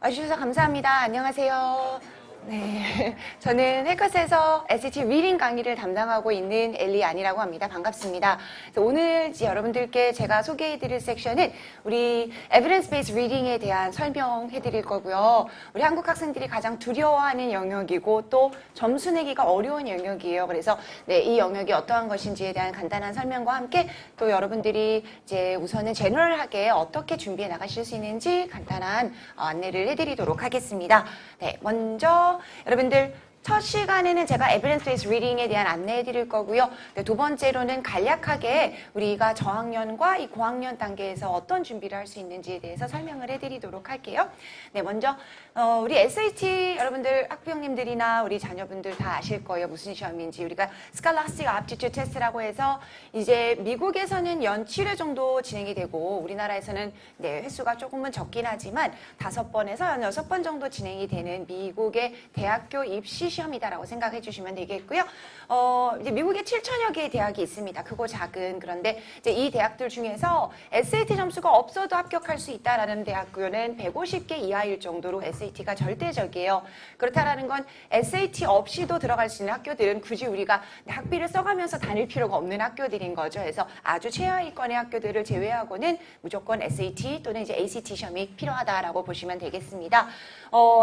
와주셔서 감사합니다. 안녕하세요. 네, 저는 해커스에서 SAT 리딩 강의를 담당하고 있는 엘리 안이라고 합니다. 반갑습니다. 오늘 여러분들께 제가 소개해드릴 섹션은 우리 Evidence Based Reading에 대한 설명해드릴 거고요. 우리 한국 학생들이 가장 두려워하는 영역이고 또 점수 내기가 어려운 영역이에요. 그래서 네, 이 영역이 어떠한 것인지에 대한 간단한 설명과 함께 또 여러분들이 이제 우선은 제너럴하게 어떻게 준비해 나가실 수 있는지 간단한 안내를 해드리도록 하겠습니다. 네, 먼저 여러분들 첫 시간에는 제가 Evidence Based Reading에 대한 안내해 드릴 거고요. 두 번째로는 간략하게 우리가 저학년과 이 고학년 단계에서 어떤 준비를 할 수 있는지에 대해서 설명을 해 드리도록 할게요. 네, 먼저 우리 SAT 여러분들 학부형님들이나 우리 자녀분들 다 아실 거예요. 무슨 시험인지. 우리가 Scholastic Aptitude Test라고 해서 이제 미국에서는 연 7회 정도 진행이 되고 우리나라에서는 네, 횟수가 조금은 적긴 하지만 5번에서 연 6번 정도 진행이 되는 미국의 대학교 입시 시험이다라고 생각해 주시면 되겠고요. 이제 미국에 7천여 개의 대학이 있습니다. 크고 작은. 그런데 이제 이 대학들 중에서 SAT 점수가 없어도 합격할 수 있다라는 대학교는 150개 이하일 정도로 SAT가 절대적이에요. 그렇다라는 건 SAT 없이도 들어갈 수 있는 학교들은 굳이 우리가 학비를 써가면서 다닐 필요가 없는 학교들인 거죠. 그래서 아주 최하위권의 학교들을 제외하고는 무조건 SAT 또는 이제 ACT 시험이 필요하다라고 보시면 되겠습니다.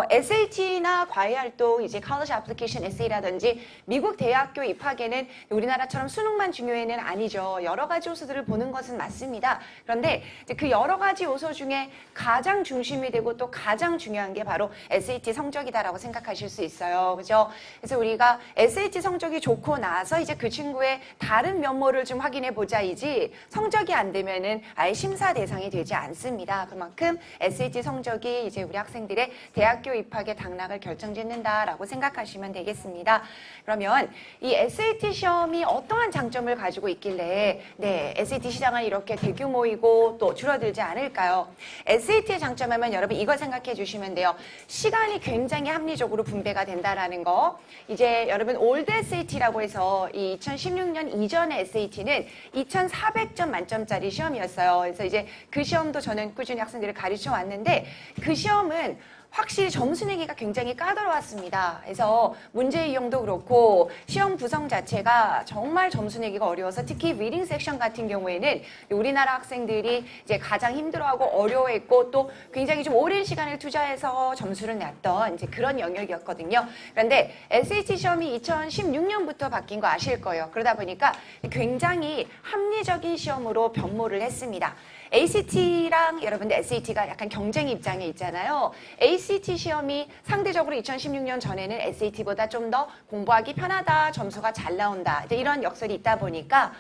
SAT나 과외활동, 이제 College Application Essay라든지 미국 대학교 입학에는 우리나라처럼 수능만 중요해는 아니죠. 여러 가지 요소들을 보는 것은 맞습니다. 그런데 이제 그 여러 가지 요소 중에 가장 중심이 되고 또 가장 중요한 게 바로 SAT 성적이다라고 생각하실 수 있어요. 그죠? 그래서 우리가 SAT 성적이 좋고 나서 이제 그 친구의 다른 면모를 좀 확인해 보자이지 성적이 안 되면은 아예 심사 대상이 되지 않습니다. 그만큼 SAT 성적이 이제 우리 학생들의 대학교 입학의 당락을 결정짓는다라고 생각하시면 되겠습니다. 그러면 이 SAT 시험이 어떠한 장점을 가지고 있길래 네, SAT 시장은 이렇게 대규모이고 또 줄어들지 않을까요? SAT의 장점하면 여러분 이걸 생각해 주시면 돼요. 시간이 굉장히 합리적으로 분배가 된다라는 거. 이제 여러분 올드 SAT라고 해서 이 2016년 이전의 SAT는 2,400점 만점짜리 시험이었어요. 그래서 이제 그 시험도 저는 꾸준히 학생들을 가르쳐 왔는데 그 시험은 확실히 점수 내기가 굉장히 까다로웠습니다. 그래서 문제 유형도 그렇고 시험 구성 자체가 정말 점수 내기가 어려워서 특히 리딩 섹션 같은 경우에는 우리나라 학생들이 이제 가장 힘들어하고 어려워했고 또 굉장히 좀 오랜 시간을 투자해서 점수를 냈던 이제 그런 영역이었거든요. 그런데 SAT 시험이 2016년부터 바뀐 거 아실 거예요. 그러다 보니까 굉장히 합리적인 시험으로 변모를 했습니다. ACT랑 여러분들 SAT가 약간 경쟁 입장에 있잖아요. ACT 시험이 상대적으로 2016년 전에는 SAT보다 좀 더 공부하기 편하다, 점수가 잘 나온다. 이런 역설이 있다 보니까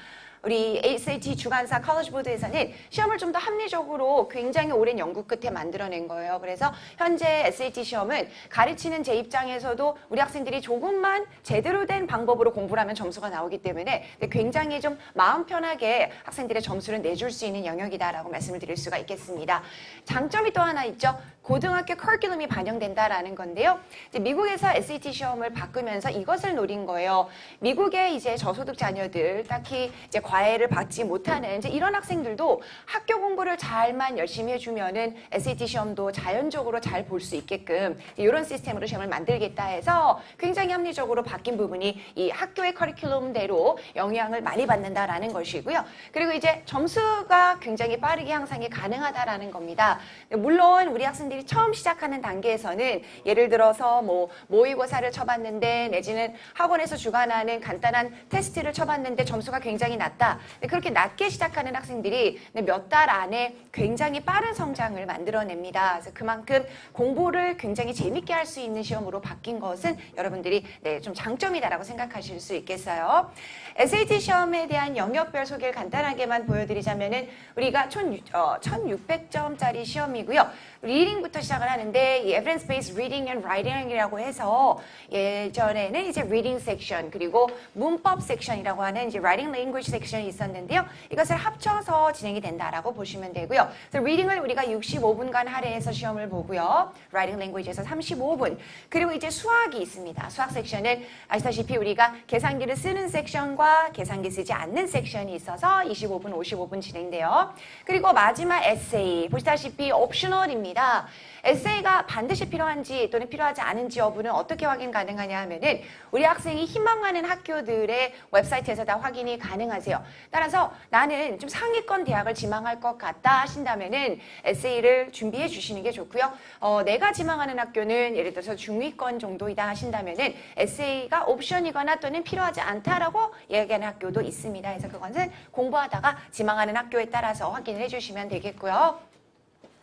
우리 SAT 주관사 컬리지 보드에서는 시험을 좀 더 합리적으로 굉장히 오랜 연구 끝에 만들어낸 거예요. 그래서 현재 SAT 시험은 가르치는 제 입장에서도 우리 학생들이 조금만 제대로 된 방법으로 공부를 하면 점수가 나오기 때문에 굉장히 좀 마음 편하게 학생들의 점수를 내줄 수 있는 영역이다라고 말씀을 드릴 수가 있겠습니다. 장점이 또 하나 있죠. 고등학교 커리큘럼이 반영된다라는 건데요. 이제 미국에서 SAT 시험을 바꾸면서 이것을 노린 거예요. 미국의 이제 저소득 자녀들, 딱히 이제 과외를 받지 못하는 이제 이런 학생들도 학교 공부를 잘만 열심히 해주면은 SAT 시험도 자연적으로 잘 볼 수 있게끔 이런 시스템으로 시험을 만들겠다 해서 굉장히 합리적으로 바뀐 부분이 이 학교의 커리큘럼대로 영향을 많이 받는다라는 것이고요. 그리고 이제 점수가 굉장히 빠르게 향상이 가능하다라는 겁니다. 물론 우리 학생들이 처음 시작하는 단계에서는 예를 들어서 뭐 모의고사를 쳐봤는데 내지는 학원에서 주관하는 간단한 테스트를 쳐봤는데 점수가 굉장히 낮다. 그렇게 낮게 시작하는 학생들이 몇 달 안에 굉장히 빠른 성장을 만들어냅니다. 그래서 그만큼 공부를 굉장히 재밌게 할 수 있는 시험으로 바뀐 것은 여러분들이 네, 좀 장점이다라고 생각하실 수 있겠어요. SAT 시험에 대한 영역별 소개를 간단하게만 보여드리자면은 우리가 1,600점짜리 시험이고요. 리딩부터 시작을 하는데 이 Evidence Based Reading and Writing이라고 해서 예전에는 이제 Reading 섹션 그리고 문법 섹션이라고 하는 이제 Writing Language 섹션이 있었는데요. 이것을 합쳐서 진행이 된다라고 보시면 되고요. 그래서 Reading을 우리가 65분간 할애해서 시험을 보고요. Writing Language에서 35분. 그리고 이제 수학이 있습니다. 수학 섹션은 아시다시피 우리가 계산기를 쓰는 섹션과 계산기 쓰지 않는 섹션이 있어서 25분, 55분 진행돼요. 그리고 마지막 에세이 보시다시피 옵셔널입니다. 에세이가 반드시 필요한지 또는 필요하지 않은지 여부는 어떻게 확인 가능하냐 하면은 우리 학생이 희망하는 학교들의 웹사이트에서 다 확인이 가능하세요. 따라서 나는 좀 상위권 대학을 지망할 것 같다 하신다면은 에세이를 준비해 주시는 게 좋고요. 내가 지망하는 학교는 예를 들어서 중위권 정도이다 하신다면은 에세이가 옵션이거나 또는 필요하지 않다라고 이야기하는 학교도 있습니다. 그래서 그것은 공부하다가 지망하는 학교에 따라서 확인을 해주시면 되겠고요.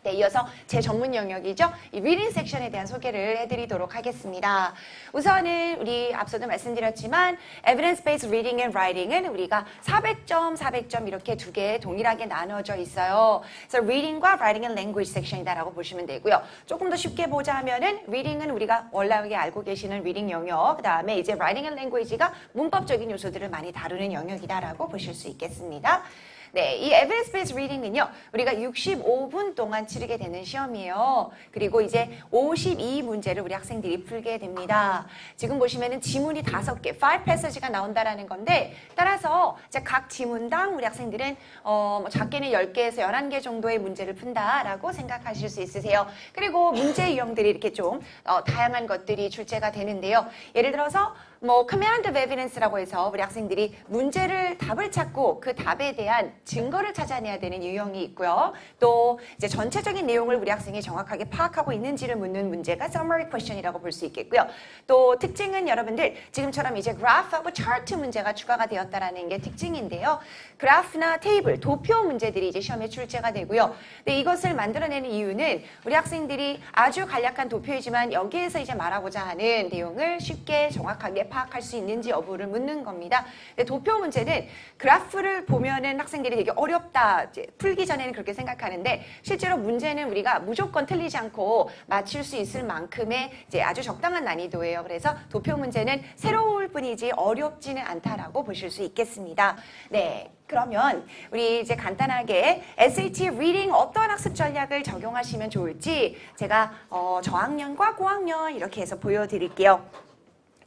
네, 이어서 제 전문 영역이죠. 이 리딩 섹션에 대한 소개를 해드리도록 하겠습니다. 우선은 우리 앞서도 말씀드렸지만 Evidence-Based Reading and Writing은 우리가 400점, 400점 이렇게 두 개 동일하게 나눠져 있어요. 그래서 Reading과 Writing and Language 섹션이다라고 보시면 되고요. 조금 더 쉽게 보자 하면은 Reading은 우리가 원래 알고 계시는 Reading 영역, 그 다음에 이제 Writing and Language가 문법적인 요소들을 많이 다루는 영역이다라고 보실 수 있겠습니다. 네, 이 Evidence-Based Reading은요, 우리가 65분 동안 치르게 되는 시험이에요. 그리고 이제 52문제를 우리 학생들이 풀게 됩니다. 지금 보시면은 지문이 5개, 5 passage가 나온다라는 건데, 따라서 이제 각 지문당 우리 학생들은 작게는 10개에서 11개 정도의 문제를 푼다라고 생각하실 수 있으세요. 그리고 문제 유형들이 이렇게 좀 다양한 것들이 출제가 되는데요. 예를 들어서 command of evidence라고 해서 우리 학생들이 문제를 답을 찾고 그 답에 대한 증거를 찾아내야 되는 유형이 있고요. 또 이제 전체적인 내용을 우리 학생이 정확하게 파악하고 있는지를 묻는 문제가 summary question이라고 볼 수 있겠고요. 또 특징은 여러분들 지금처럼 이제 graph하고 chart 문제가 추가가 되었다라는 게 특징인데요. 그래프나 테이블, 도표 문제들이 이제 시험에 출제가 되고요. 근데 이것을 만들어내는 이유는 우리 학생들이 아주 간략한 도표이지만 여기에서 이제 말하고자 하는 내용을 쉽게 정확하게 파악할 수 있는지 여부를 묻는 겁니다. 도표 문제는 그래프를 보면은 학생들이 되게 어렵다, 이제 풀기 전에는 그렇게 생각하는데 실제로 문제는 우리가 무조건 틀리지 않고 맞출 수 있을 만큼의 이제 아주 적당한 난이도예요. 그래서 도표 문제는 새로울 뿐이지 어렵지는 않다라고 보실 수 있겠습니다. 네. 그러면 우리 이제 간단하게 SAT 리딩 어떤 학습 전략을 적용하시면 좋을지 제가 저학년과 고학년 이렇게 해서 보여드릴게요.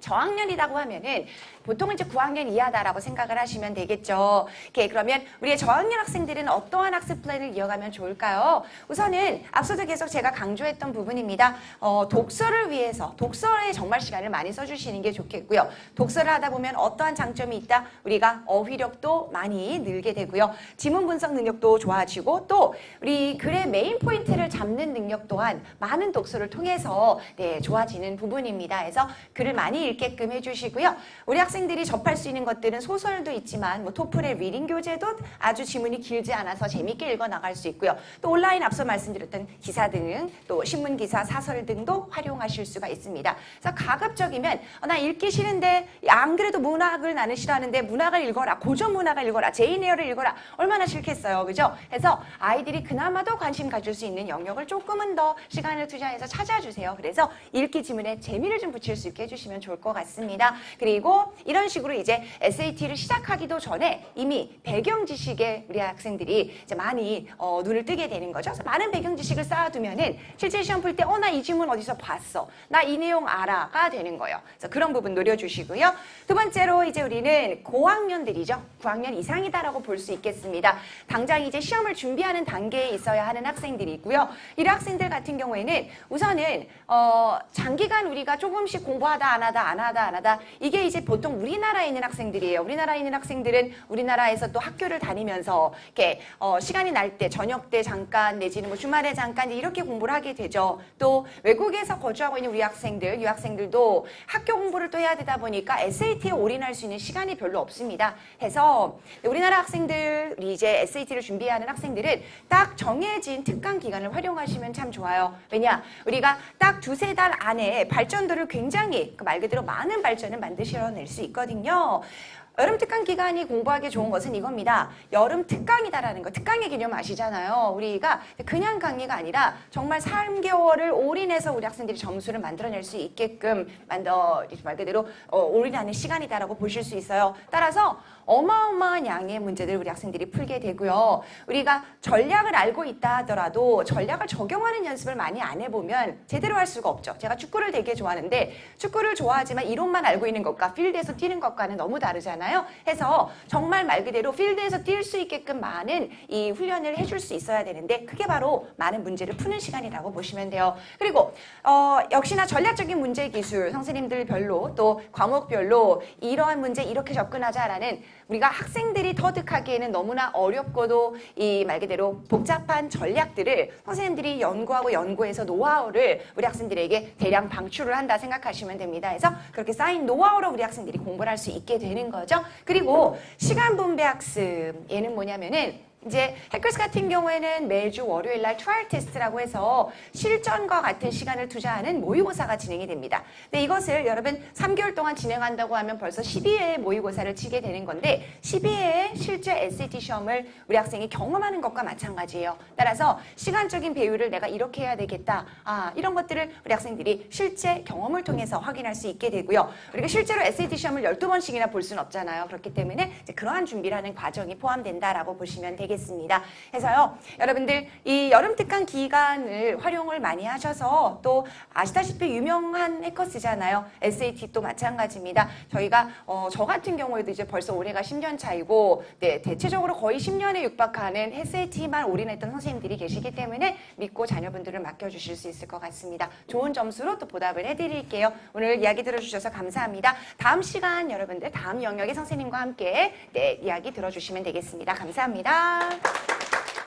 저학년이라고 하면은 보통은 이제 9학년 이하다라고 생각을 하시면 되겠죠. 오케이, 그러면 우리의 저학년 학생들은 어떠한 학습 플랜을 이어가면 좋을까요? 우선은 앞서도 계속 제가 강조했던 부분입니다. 독서를 위해서 독서에 정말 시간을 많이 써주시는 게 좋겠고요. 독서를 하다 보면 어떠한 장점이 있다? 우리가 어휘력도 많이 늘게 되고요. 지문 분석 능력도 좋아지고 또 우리 글의 메인 포인트를 잡는 능력 또한 많은 독서를 통해서 좋아지는 부분입니다. 그래서 글을 많이 읽게끔 해주시고요. 우리 학생들이 접할 수 있는 것들은 소설도 있지만 토플의 리딩 교재도 아주 지문이 길지 않아서 재밌게 읽어 나갈 수 있고요. 또 온라인 앞서 말씀드렸던 기사 등 또 신문 기사, 사설 등도 활용하실 수가 있습니다. 그래서 가급적이면 나 읽기 싫은데 안 그래도 문학을 나는 싫어하는데 문학을 읽어라, 고전 문학을 읽어라, 제인 에어를 읽어라 얼마나 싫겠어요, 그죠? 그래서 아이들이 그나마도 관심 가질 수 있는 영역을 조금은 더 시간을 투자해서 찾아주세요. 그래서 읽기 지문에 재미를 좀 붙일 수 있게 해주시면 좋을 것 같습니다. 그리고 이런 식으로 이제 SAT를 시작하기도 전에 이미 배경 지식에 우리 학생들이 이제 많이 눈을 뜨게 되는 거죠. 그래서 많은 배경 지식을 쌓아두면은 실제 시험 풀 때 나 이 지문 어디서 봤어, 나 이 내용 알아가 되는 거예요. 그래서 그런 부분 노려주시고요. 두 번째로 이제 우리는 고학년들이죠. 9학년 이상이다라고 볼 수 있겠습니다. 당장 이제 시험을 준비하는 단계에 있어야 하는 학생들이 있고요. 이 학생들 같은 경우에는 우선은 장기간 우리가 조금씩 공부하다 안 하다 이게 이제 보통 우리나라에 있는 학생들이에요. 우리나라에 있는 학생들은 우리나라에서 또 학교를 다니면서 이렇게 시간이 날 때 저녁 때 잠깐 내지는 뭐 주말에 잠깐 이렇게 공부를 하게 되죠. 또 외국에서 거주하고 있는 우리 학생들, 유학생들도 학교 공부를 또 해야 되다 보니까 SAT에 올인할 수 있는 시간이 별로 없습니다. 해서 우리나라 학생들, 우리 이제 SAT를 준비하는 학생들은 딱 정해진 특강 기간을 활용하시면 참 좋아요. 왜냐? 우리가 딱 2-3달 안에 발전도를 굉장히 말 그대로 많은 발전을 만드셔낼 수 있거든요. 여름 특강 기간이 공부하기 좋은 것은 이겁니다. 여름 특강이다라는 거, 특강의 개념 아시잖아요. 우리가 그냥 강의가 아니라 정말 3개월을 올인해서 우리 학생들이 점수를 만들어낼 수 있게끔 말 그대로 올인하는 시간이다라고 보실 수 있어요. 따라서 어마어마한 양의 문제들을 우리 학생들이 풀게 되고요. 우리가 전략을 알고 있다 하더라도 전략을 적용하는 연습을 많이 안 해보면 제대로 할 수가 없죠. 제가 축구를 되게 좋아하는데 축구를 좋아하지만 이론만 알고 있는 것과 필드에서 뛰는 것과는 너무 다르잖아요. 해서 정말 말 그대로 필드에서 뛸 수 있게끔 많은 이 훈련을 해줄 수 있어야 되는데 그게 바로 많은 문제를 푸는 시간이라고 보시면 돼요. 그리고 역시나 전략적인 문제 기술 선생님들별로 또 과목별로 이러한 문제 이렇게 접근하자라는 우리가 학생들이 터득하기에는 너무나 어렵고도 이 말 그대로 복잡한 전략들을 선생님들이 연구하고 연구해서 노하우를 우리 학생들에게 대량 방출을 한다 생각하시면 됩니다. 그래서 그렇게 쌓인 노하우로 우리 학생들이 공부를 할 수 있게 되는 거죠. 그리고 시간 분배 학습 얘는 뭐냐면은 이제 해커스 같은 경우에는 매주 월요일 날 트라이얼 테스트라고 해서 실전과 같은 시간을 투자하는 모의고사가 진행이 됩니다. 근데 이것을 여러분 3개월 동안 진행한다고 하면 벌써 12회의 모의고사를 치게 되는 건데 12회의 실제 SAT 시험을 우리 학생이 경험하는 것과 마찬가지예요. 따라서 시간적인 배율을 내가 이렇게 해야 되겠다. 이런 것들을 우리 학생들이 실제 경험을 통해서 확인할 수 있게 되고요. 우리가 실제로 SAT 시험을 12번씩이나 볼 수는 없잖아요. 그렇기 때문에 이제 그러한 준비를 하는 과정이 포함된다라고 보시면 되겠습니다. 해서요, 여러분들 이 여름 특강 기간을 활용을 많이 하셔서 또 아시다시피 유명한 해커스잖아요. SAT 또 마찬가지입니다. 저희가 저 같은 경우에도 이제 벌써 올해가 10년 차이고 대체적으로 거의 10년에 육박하는 SAT만 올인했던 선생님들이 계시기 때문에 믿고 자녀분들을 맡겨주실 수 있을 것 같습니다. 좋은 점수로 또 보답을 해드릴게요. 오늘 이야기 들어주셔서 감사합니다. 다음 시간 여러분들 다음 영역의 선생님과 함께 이야기 들어주시면 되겠습니다. 감사합니다.